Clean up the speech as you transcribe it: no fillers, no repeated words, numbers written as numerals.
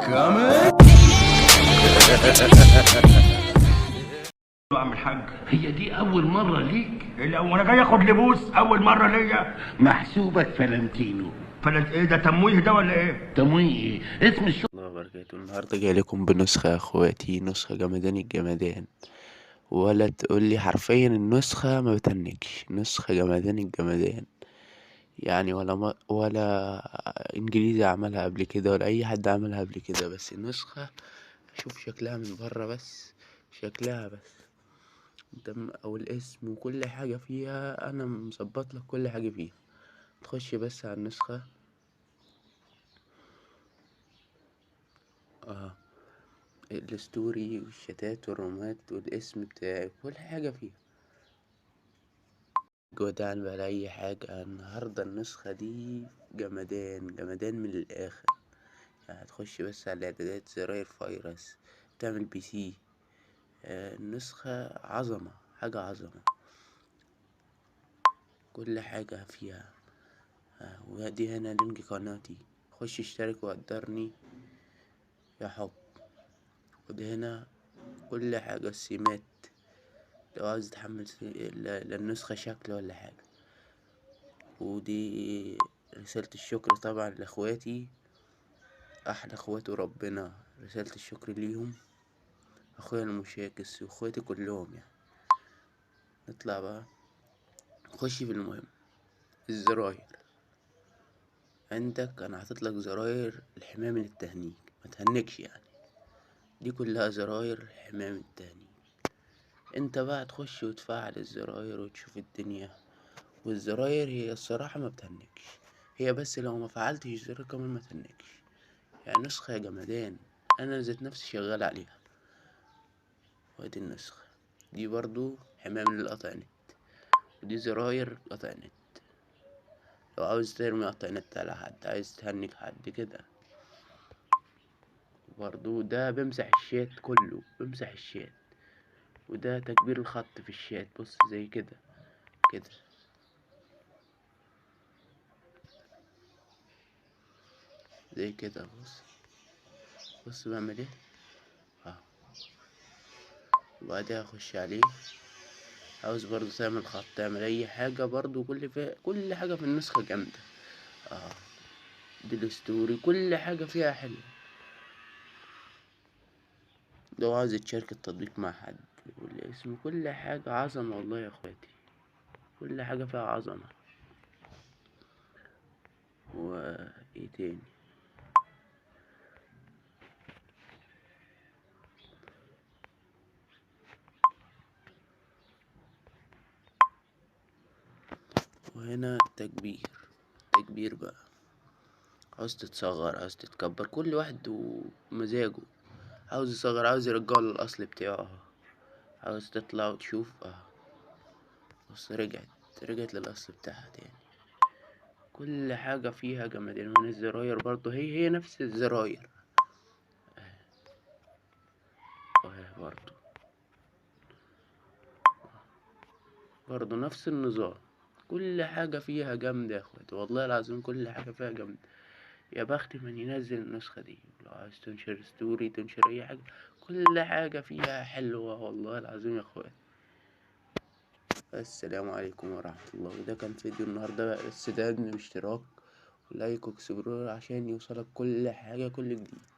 عم الحاج، هي دي أول مرة ليك؟ وانا جاي اخد لبوس اول مره ليا. محسوبك فلنتينو. فلت ايه ده؟ تمويه ده ولا ايه؟ تمويه اسم الشغل. الله وبركاته. النهاردة جاي لكم بنسخة يا اخواتي، نسخة جمدان الجمدان، ولا تقول لي حرفيا النسخة ما بتنكش، نسخة جمدان الجمدان يعني، ولا انجليزي عملها قبل كده ولا اي حد عملها قبل كده. بس النسخة شوف شكلها من بره، بس شكلها بس او الاسم وكل حاجة فيها، انا مظبط لك كل حاجة فيها. تخش بس على النسخة، اه الستوري والشتات والرومات والاسم بتاعي كل حاجة فيها. جودان بقى أي حاجة. النهاردة النسخة دي جمدان جمدان من الآخر يعني. هتخش بس على الإعدادات، زراير فيروس، تعمل بي سي. النسخة عظمة، حاجة عظمة، كل حاجة فيها. ودي هنا لينك قناتي، خش اشترك وقدرني يا حب. ودي هنا كل حاجة، السمات لو عاوز تحمل للنسخة شكل ولا حاجة. ودي رسالة الشكر طبعا لاخواتي، احلى اخوات وربنا، رسالة الشكر ليهم، اخويا المشاكس واخواتي كلهم يعني. نطلع بقى، نخش في المهم. الزراير عندك، انا حاططلك زراير الحماية من التهنيج، ما تهنكش يعني. دي كلها زراير حماية من التهنيج. انت بقى تخش وتفعل الزراير وتشوف الدنيا. والزراير هي الصراحة ما بتهنكش، هي بس لو ما فعلتش الزرار كمان ما تهنكش يعني. نسخة يا جمدان، انا ذات نفسي شغال عليها. وادي النسخة دي برضو حماية من القطع نت، ودي زراير قطع نت لو عاوز ترمي قطع نت على حد، عايز تهنك حد كده. برضو ده بمسح الشات كله، بمسح الشات. وده تكبير الخط في الشات، بص زي كده كده، زي كده. بص بص بعمل ايه اه. وبعدها اخش عليه، عاوز برضو تعمل خط، تعمل اي حاجة برضو، كل حاجة في النسخة جامدة. اه دي الستوري كل حاجة فيها حلوة. لو عاوز تشارك التطبيق مع حد والاسم، كل حاجة عظمة والله يا اخواتي، كل حاجة فيها عظمة. وايه تاني؟ وهنا تكبير، تكبير بقى، عاوز تتصغر عاوز تتكبر، كل واحد ومزاجه. عاوز يصغر، عاوز يرجعه للأصل بتاعه اهو. عاوز تطلع وتشوف اهو، بص رجعت للأصل بتاعها تاني. كل حاجة فيها جمدان. من الزراير برضو هي نفس الزراير اهي، برضو نفس النظام. كل حاجة فيها جامدة يا اخواتي، والله العظيم كل حاجة فيها جامدة. يا بخت من ينزل النسخة دي. لو عايز تنشر ستوري، تنشر اي حاجة، كل حاجة فيها حلوة والله العظيم يا اخواتي. السلام عليكم ورحمة الله. وده كان فيديو النهاردة، بس ده اشتراك ولايك وسبسكرايب عشان يوصلك كل حاجة، كل جديد.